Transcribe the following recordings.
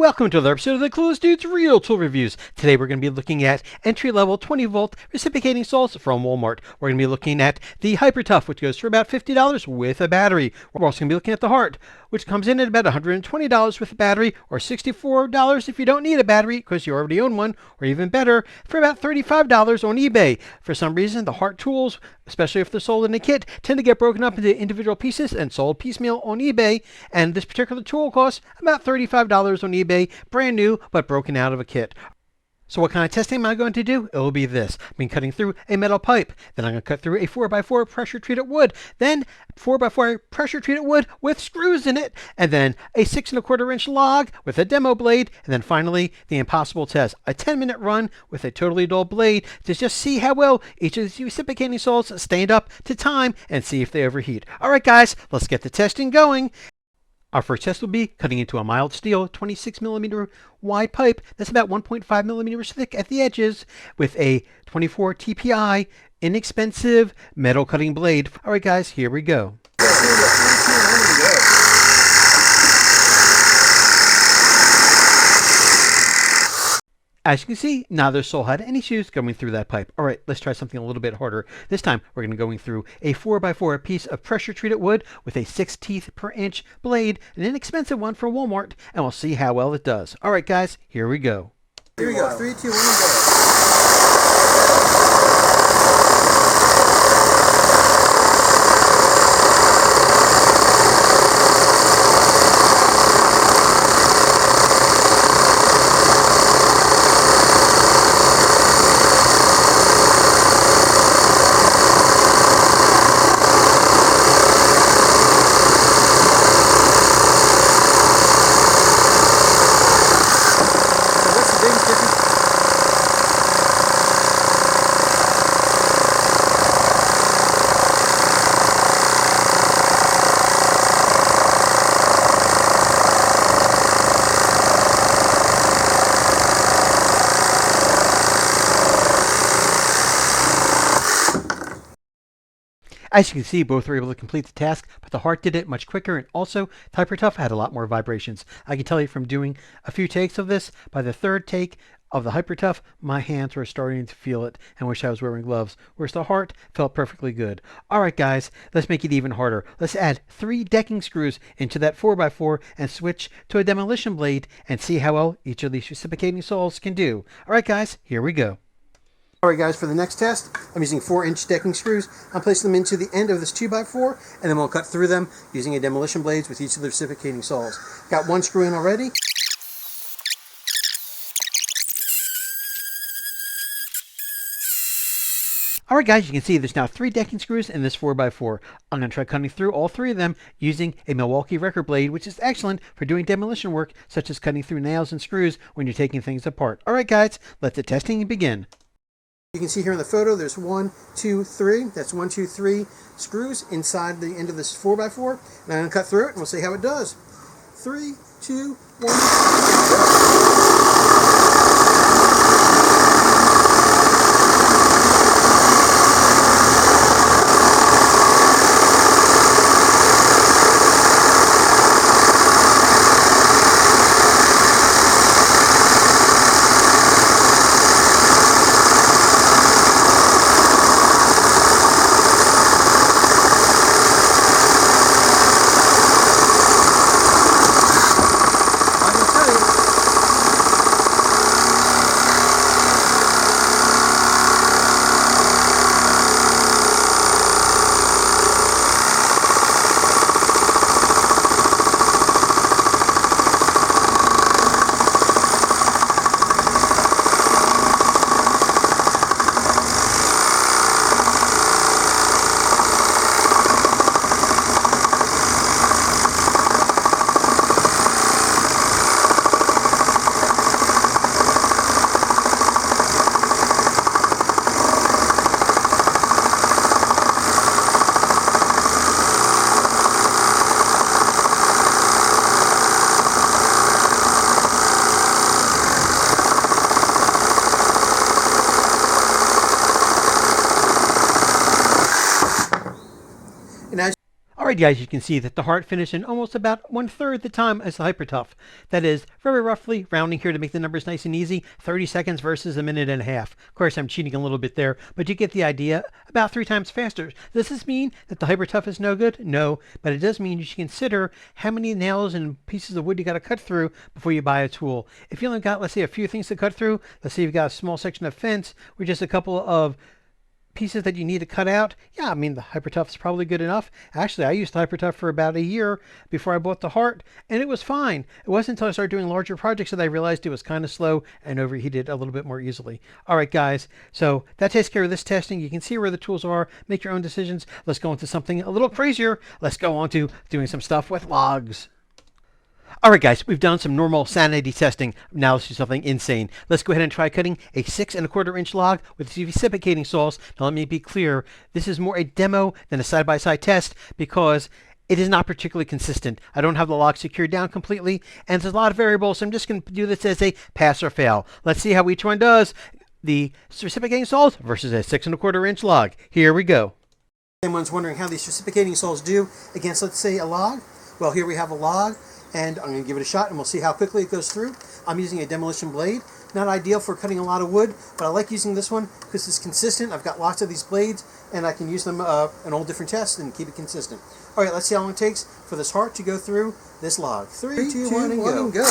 Welcome to another episode of the Clueless Dudes Real Tool Reviews. Today we're going to be looking at entry-level 20-volt reciprocating saws from Walmart. We're going to be looking at the Hyper Tough, which goes for about $50 with a battery. We're also going to be looking at the Hart, which comes in at about $120 with a battery, or $64 if you don't need a battery because you already own one, or even better, for about $35 on eBay. For some reason, the Hart tools, especially if they're sold in a kit, tend to get broken up into individual pieces and sold piecemeal on eBay, and this particular tool costs about $35 on eBay, brand new but broken out of a kit. So what kind of testing am I going to do? It will be this. I've been cutting through a metal pipe. Then I'm going to cut through a 4x4 pressure treated wood. Then 4x4 pressure treated wood with screws in it. And then a 6 1/4 inch log with a demo blade. And then finally the impossible test. A 10-minute run with a totally dull blade to just see how well each of these reciprocating saws stand up to time and see if they overheat. Alright guys, let's get the testing going. Our first test will be cutting into a mild steel 26mm wide pipe that's about 1.5mm thick at the edges with a 24 TPI inexpensive metal cutting blade. Alright guys, here we go. As you can see, neither saw had any issues going through that pipe. Alright, let's try something a little bit harder. This time, we're going to be going through a 4x4 piece of pressure-treated wood with a 6 teeth per inch blade, an inexpensive one from Walmart, and we'll see how well it does. Alright guys, here we go. Here we go, 3, 2, 1, go. As you can see, both were able to complete the task, but the Hart did it much quicker, and also the Hyper Tough had a lot more vibrations. I can tell you from doing a few takes of this, by the third take of the Hyper Tough, my hands were starting to feel it and wish I was wearing gloves, whereas the Hart felt perfectly good. Alright guys, let's make it even harder. Let's add 3 decking screws into that 4x4 and switch to a demolition blade and see how well each of these reciprocating saws can do. Alright guys, here we go. Alright guys, for the next test, I'm using 4-inch decking screws. I'm placing them into the end of this 2x4, and then we'll cut through them using a demolition blades with each of the reciprocating saws. Got 1 screw in already. Alright guys, you can see there's now 3 decking screws in this 4x4. I'm going to try cutting through all 3 of them using a Milwaukee record blade, which is excellent for doing demolition work, such as cutting through nails and screws when you're taking things apart. Alright guys, let the testing begin. You can see here in the photo, there's 1, 2, 3. That's 1, 2, 3 screws inside the end of this 4x4. And I'm going to cut through it, and we'll see how it does. 3, 2, 1. Alright guys, you can see that the Hart finished in almost about 1/3 the time as the Hypertough. That is, very roughly, rounding here to make the numbers nice and easy, 30 seconds versus a minute and a half. Of course, I'm cheating a little bit there, but you get the idea, about 3 times faster. Does this mean that the Hypertough is no good? No, but it does mean you should consider how many nails and pieces of wood you got to cut through before you buy a tool. If you only got, let's say, a few things to cut through, let's say you've got a small section of fence or just a couple of pieces that you need to cut out, yeah, I mean, the Hypertough is probably good enough. Actually, I used Hypertough for about a year before I bought the Hart, and it was fine. It wasn't until I started doing larger projects that I realized it was kind of slow and overheated a little bit more easily. All right, guys, so that takes care of this testing. You can see where the tools are, make your own decisions. Let's go into something a little crazier. Let's go on to doing some stuff with logs. Alright guys, we've done some normal sanity testing. Now let's do something insane. Let's go ahead and try cutting a 6 1/4 inch log with reciprocating saws. Now let me be clear, this is more a demo than a side-by-side test because it is not particularly consistent. I don't have the log secured down completely, and there's a lot of variables, so I'm just going to do this as a pass or fail. Let's see how each one does. The reciprocating saws versus a 6 1/4 inch log. Here we go. Anyone's wondering how these reciprocating saws do against, let's say, a log? Well, here we have a log, and I'm going to give it a shot and we'll see how quickly it goes through. I'm using a demolition blade. Not ideal for cutting a lot of wood, but I like using this one because it's consistent. I've got lots of these blades and I can use them in all different tests and keep it consistent. All right, let's see how long it takes for this Hart to go through this log. 3, 2, 1, and go.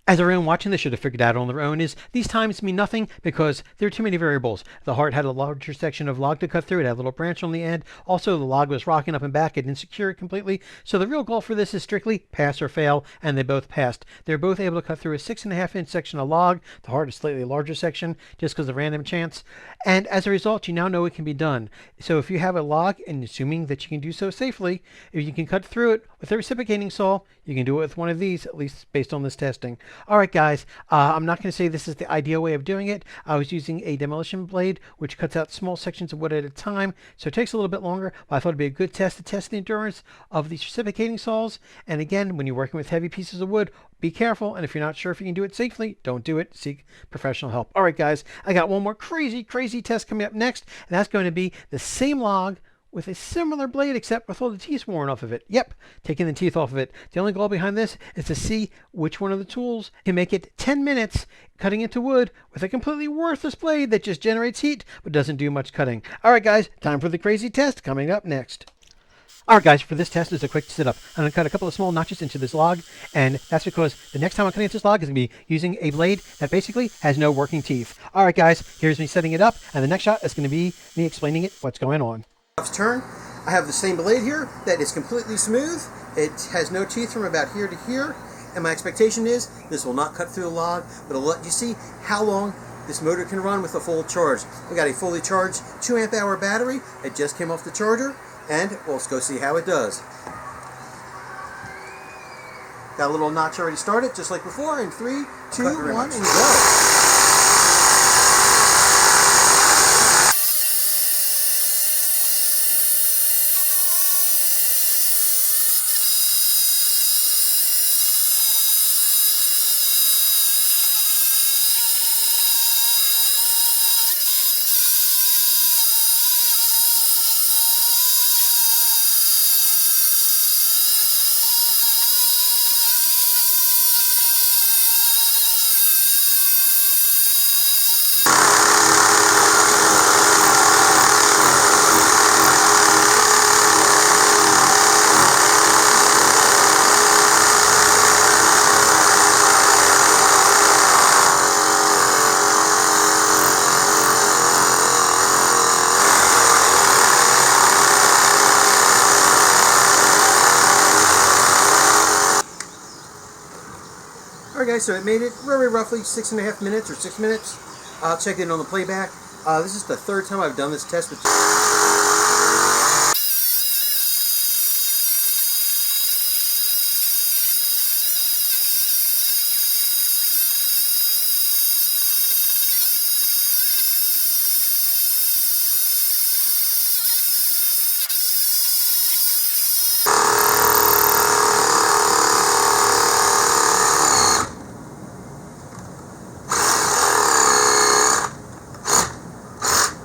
As everyone watching this should have figured out on their own, is these times mean nothing because there are too many variables. The Hart had a larger section of log to cut through. It had a little branch on the end. Also, the log was rocking up and back. It didn't secure it completely. So the real goal for this is strictly pass or fail, and they both passed. They're both able to cut through a 6 1/2 inch section of log. The Hart is slightly larger section just because of random chance. And as a result, you now know it can be done. So if you have a log, and assuming that you can do so safely, if you can cut through it with a reciprocating saw, you can do it with one of these, at least based on this testing. All right, guys, I'm not going to say this is the ideal way of doing it. I was using a demolition blade, which cuts out small sections of wood at a time, so it takes a little bit longer, but I thought it'd be a good test to test the endurance of these reciprocating saws. And again, when you're working with heavy pieces of wood, be careful, and if you're not sure if you can do it safely, don't do it. Seek professional help. All right, guys, I got one more crazy test coming up next, and that's going to be the same log with a similar blade, except with all the teeth worn off of it. Yep, taking the teeth off of it. The only goal behind this is to see which one of the tools can make it 10 minutes cutting into wood with a completely worthless blade that just generates heat but doesn't do much cutting. All right, guys, time for the crazy test coming up next. All right, guys, for this test is a quick sit-up. I'm going to cut a couple of small notches into this log, and that's because the next time I'm cutting into this log is going to be using a blade that basically has no working teeth. All right, guys, here's me setting it up, and the next shot is going to be me explaining it, what's going on. Turn. I have the same blade here that is completely smooth. It has no teeth from about here to here, and my expectation is this will not cut through the log, but it'll let you see how long this motor can run with a full charge. We got a fully charged 2 amp hour battery. It just came off the charger, and let's go see how it does. Got a little notch already started, just like before. In 3, 2, 1, and go. Alright guys, so it made it very roughly 6.5 minutes or 6 minutes. I'll check in on the playback. This is the third time I've done this test with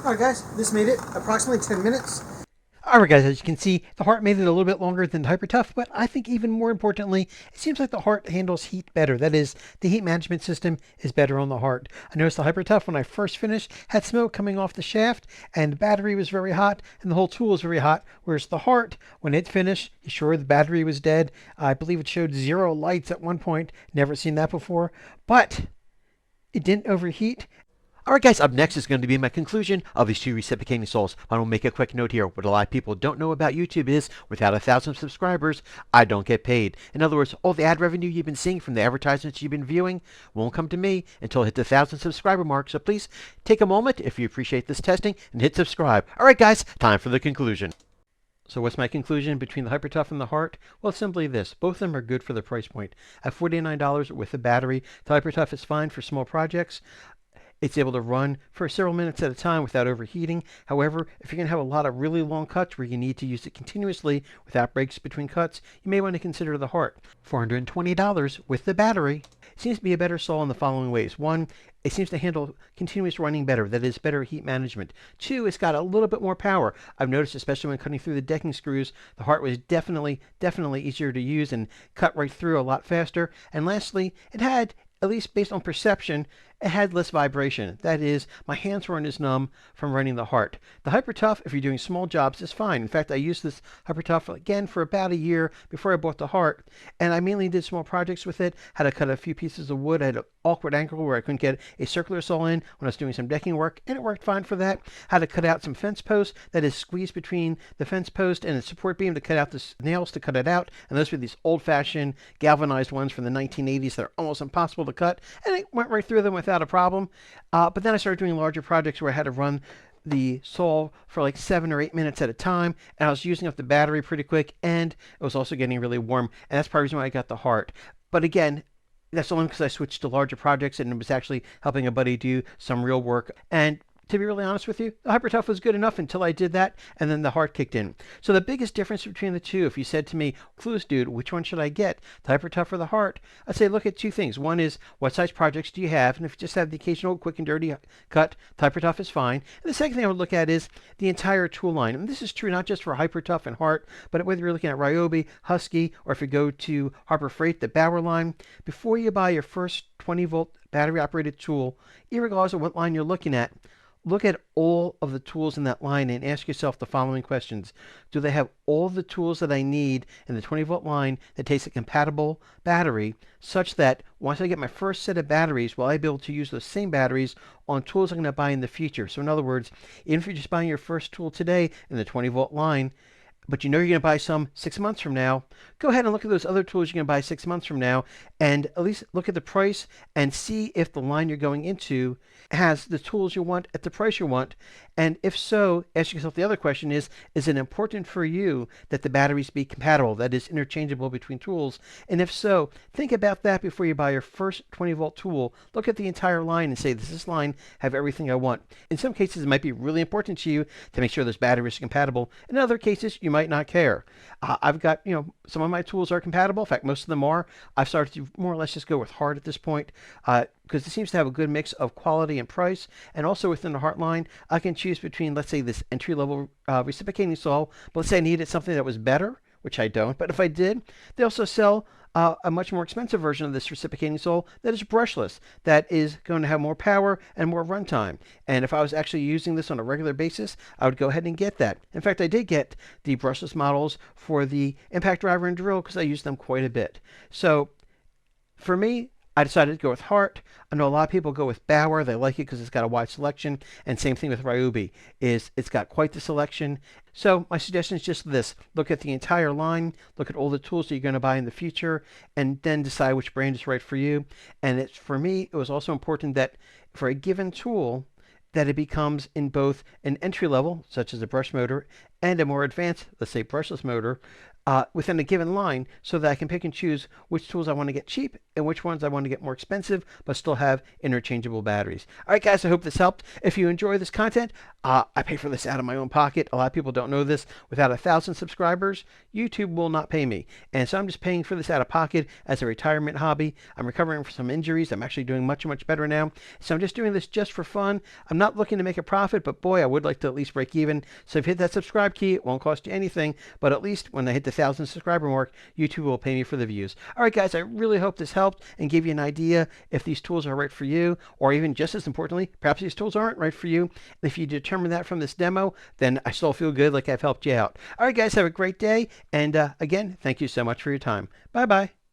Alright guys, this made it approximately 10 minutes. Alright guys, as you can see, the Hart made it a little bit longer than the Hyper Tough, but I think even more importantly, it seems like the Hart handles heat better. That is, the heat management system is better on the Hart. I noticed the Hyper Tough, when I first finished, had smoke coming off the shaft, and the battery was very hot, and the whole tool was very hot, whereas the Hart, when it finished, sure, the battery was dead. I believe it showed 0 lights at one point. Never seen that before, but it didn't overheat. Alright guys, up next is going to be my conclusion of these 2 reciprocating saws. I will make a quick note here. What a lot of people don't know about YouTube is, without 1,000 subscribers, I don't get paid. In other words, all the ad revenue you've been seeing from the advertisements you've been viewing won't come to me until I hit the 1,000 subscriber mark. So please, take a moment if you appreciate this testing and hit subscribe. Alright guys, time for the conclusion. So what's my conclusion between the Hyper Tough and the Hart? Well, it's simply this. Both of them are good for the price point. At $49 with a battery, the Hyper Tough is fine for small projects. It's able to run for several minutes at a time without overheating. However, if you're going to have a lot of really long cuts where you need to use it continuously without breaks between cuts, you may want to consider the Hart. $420 with the battery. It seems to be a better saw in the following ways. 1, it seems to handle continuous running better. That is, better heat management. 2, it's got a little bit more power. I've noticed, especially when cutting through the decking screws, the Hart was definitely easier to use and cut right through a lot faster. And lastly, it had, at least based on perception, it had less vibration. That is, my hands weren't as numb from running the Hart. The Hyper Tough, if you're doing small jobs, is fine. In fact, I used this Hyper Tough again for about a year before I bought the Hart, and I mainly did small projects with it. Had to cut a few pieces of wood. I had an awkward angle where I couldn't get a circular saw in when I was doing some decking work, and it worked fine for that. Had to cut out some fence posts, that is, squeeze between the fence post and the support beam to cut out the nails to cut it out, and those were these old-fashioned galvanized ones from the 1980s that are almost impossible to cut, and it went right through them without a problem. But then I started doing larger projects where I had to run the saw for like 7 or 8 minutes at a time, and I was using up the battery pretty quick, and it was also getting really warm, and that's part of the reason why I got the Hart. But again, that's only because I switched to larger projects and it was actually helping a buddy do some real work. And to be really honest with you, the Hyper Tough was good enough until I did that, and then the Hart kicked in. So the biggest difference between the two, if you said to me, Clues Dude, which one should I get, the Hyper Tough or the Hart? I'd say look at 2 things. One is, what size projects do you have? And if you just have the occasional quick and dirty cut, the Hyper Tough is fine. And the second thing I would look at is the entire tool line. And this is true not just for Hyper Tough and Hart, but whether you're looking at Ryobi, Husky, or if you go to Harbor Freight, the Bauer line, before you buy your first 20-volt battery-operated tool, regardless of what line you're looking at, look at all of the tools in that line and ask yourself the following questions. Do they have all the tools that I need in the 20-volt line that takes a compatible battery, such that once I get my first set of batteries, will I be able to use those same batteries on tools I'm going to buy in the future? So in other words, even if you're just buying your first tool today in the 20-volt line, but you know you're going to buy some 6 months from now, go ahead and look at those other tools you're going to buy 6 months from now, and at least look at the price and see if the line you're going into has the tools you want at the price you want. And if so, ask yourself the other question is it important for you that the batteries be compatible, that is, interchangeable between tools? And if so, think about that before you buy your first 20-volt tool. Look at the entire line and say, does this line have everything I want? In some cases, it might be really important to you to make sure those batteries are compatible. In other cases, you might not care. I've got, some of my tools are compatible. In fact, most of them are. I've started to more or less just go with Hart at this point, because it seems to have a good mix of quality and price. And also within the Hart line, I can choose between, let's say, this entry-level reciprocating saw, but let's say I needed something that was better, which I don't, but if I did, they also sell a much more expensive version of this reciprocating saw that is brushless, that is going to have more power and more runtime. And if I was actually using this on a regular basis, I would go ahead and get that. In fact, I did get the brushless models for the impact driver and drill because I use them quite a bit. So for me, I decided to go with Hart. I know a lot of people go with Bauer. They like it because it's got a wide selection. And same thing with Ryobi, is it's got quite the selection. So my suggestion is just this. Look at the entire line, look at all the tools that you're going to buy in the future, and then decide which brand is right for you. And it's, for me, it was also important that for a given tool, that it becomes in both an entry level, such as a brush motor, and a more advanced, let's say brushless motor, within a given line, so that I can pick and choose which tools I want to get cheap and which ones I want to get more expensive, but still have interchangeable batteries. All right, guys, I hope this helped. If you enjoy this content, I pay for this out of my own pocket. A lot of people don't know this. Without 1,000 subscribers, YouTube will not pay me. And so I'm just paying for this out of pocket as a retirement hobby. I'm recovering from some injuries. I'm actually doing much, much better now. So I'm just doing this just for fun. I'm not looking to make a profit, but boy, I would like to at least break even. So if you hit that subscribe key, it won't cost you anything, but at least when I hit the 1,000 subscriber mark, YouTube will pay me for the views. All right, guys, I really hope this helped and gave you an idea if these tools are right for you, or even just as importantly, perhaps these tools aren't right for you. And if you determine that from this demo, then I still feel good like I've helped you out. All right, guys, have a great day. And again, thank you so much for your time. Bye-bye.